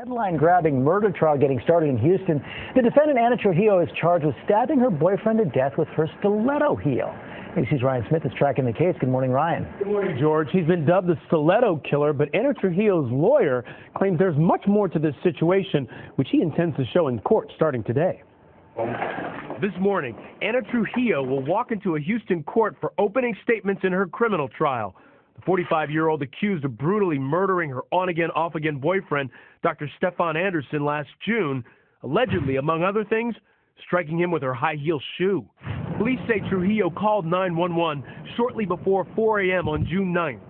Headline-grabbing murder trial getting started in Houston. The defendant, Ana Trujillo, is charged with stabbing her boyfriend to death with her stiletto heel. ABC's Ryan Smith is tracking the case. Good morning, Ryan. Good morning, George. He's been dubbed the Stiletto Killer, but Ana Trujillo's lawyer claims there's much more to this situation, which he intends to show in court starting today. This morning, Ana Trujillo will walk into a Houston court for opening statements in her criminal trial. The 45-year-old accused of brutally murdering her on-again, off-again boyfriend, Dr. Stefan Anderson, last June, allegedly, among other things, striking him with her high-heel shoe. Police say Trujillo called 911 shortly before 4 a.m. on June 9th.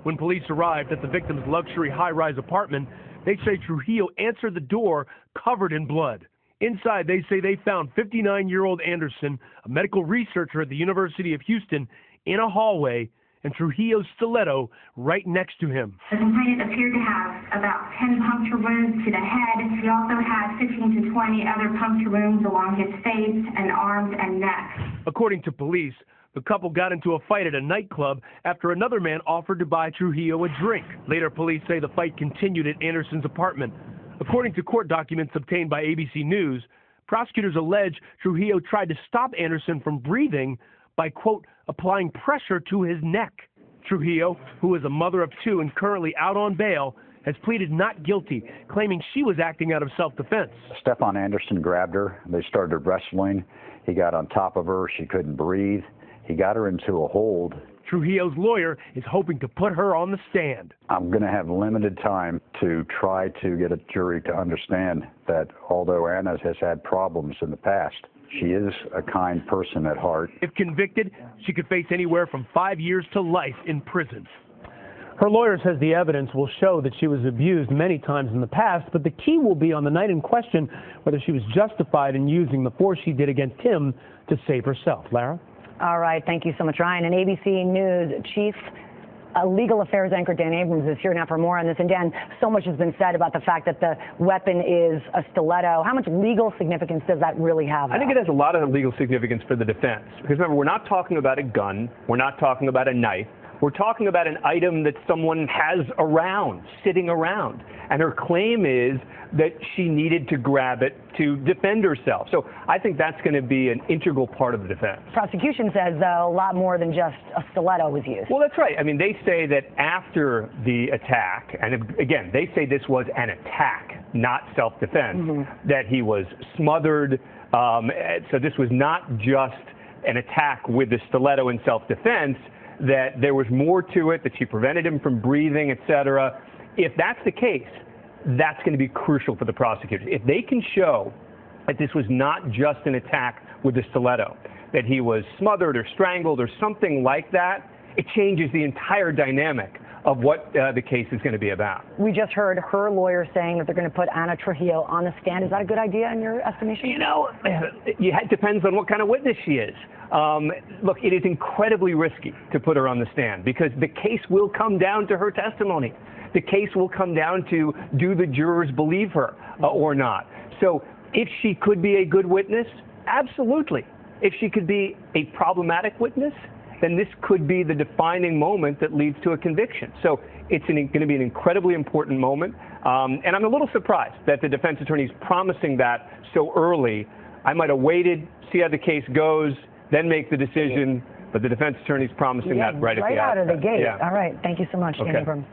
When police arrived at the victim's luxury high-rise apartment, they say Trujillo answered the door covered in blood. Inside, they say they found 59-year-old Anderson, a medical researcher at the University of Houston, in a hallway, and Trujillo's stiletto right next to him. The complainant appeared to have about 10 puncture wounds to the head. He also had 15 to 20 other puncture wounds along his face and arms and neck. According to police, the couple got into a fight at a nightclub after another man offered to buy Trujillo a drink. Later, police say the fight continued at Anderson's apartment. According to court documents obtained by ABC News, prosecutors allege Trujillo tried to stop Anderson from breathing by, quote, applying pressure to his neck. Trujillo, who is a mother of two and currently out on bail, has pleaded not guilty, claiming she was acting out of self-defense. Stefan Anderson grabbed her. They started wrestling. He got on top of her. She couldn't breathe. He got her into a hold. Trujillo's lawyer is hoping to put her on the stand. I'm going to have limited time to try to get a jury to understand that although Ana has had problems in the past, she is a kind person at heart. If convicted, she could face anywhere from 5 years to life in prison. Her lawyer says the evidence will show that she was abused many times in the past, but the key will be on the night in question whether she was justified in using the force she did against him to save herself. Lara? All right. Thank you so much, Ryan. And ABC News Chief Legal Affairs anchor Dan Abrams is here now for more on this. And Dan, so much has been said about the fact that the weapon is a stiletto. How much legal significance does that really have? I think it has a lot of legal significance for the defense. Because remember, we're not talking about a gun. We're not talking about a knife. We're talking about an item that someone has around, sitting around. And her claim is that she needed to grab it to defend herself. So I think that's going to be an integral part of the defense. Prosecution says, though, a lot more than just a stiletto was used. Well, that's right. I mean, they say that after the attack, and again, they say this was an attack, not self-defense, that he was smothered. So this was not just an attack with the stiletto in self-defense, that there was more to it, that she prevented him from breathing, etc. If that's the case, that's going to be crucial for the prosecutors. If they can show that this was not just an attack with the stiletto, that he was smothered or strangled or something like that, it changes the entire dynamic of what the case is going to be about. We just heard her lawyer saying that they're going to put Ana Trujillo on the stand. Is that a good idea in your estimation? You know, it depends on what kind of witness she is. Look, it is incredibly risky to put her on the stand because the case will come down to her testimony. The case will come down to, do the jurors believe her or not? So if she could be a good witness, absolutely. If she could be a problematic witness, then this could be the defining moment that leads to a conviction. So it's going to be an incredibly important moment. And I'm a little surprised that the defense attorney is promising that so early. I might have waited, see how the case goes, then make the decision. But the defense attorney is promising that right at the outset. Right out of the gate. Yeah. All right. Thank you so much, Dan Abrams.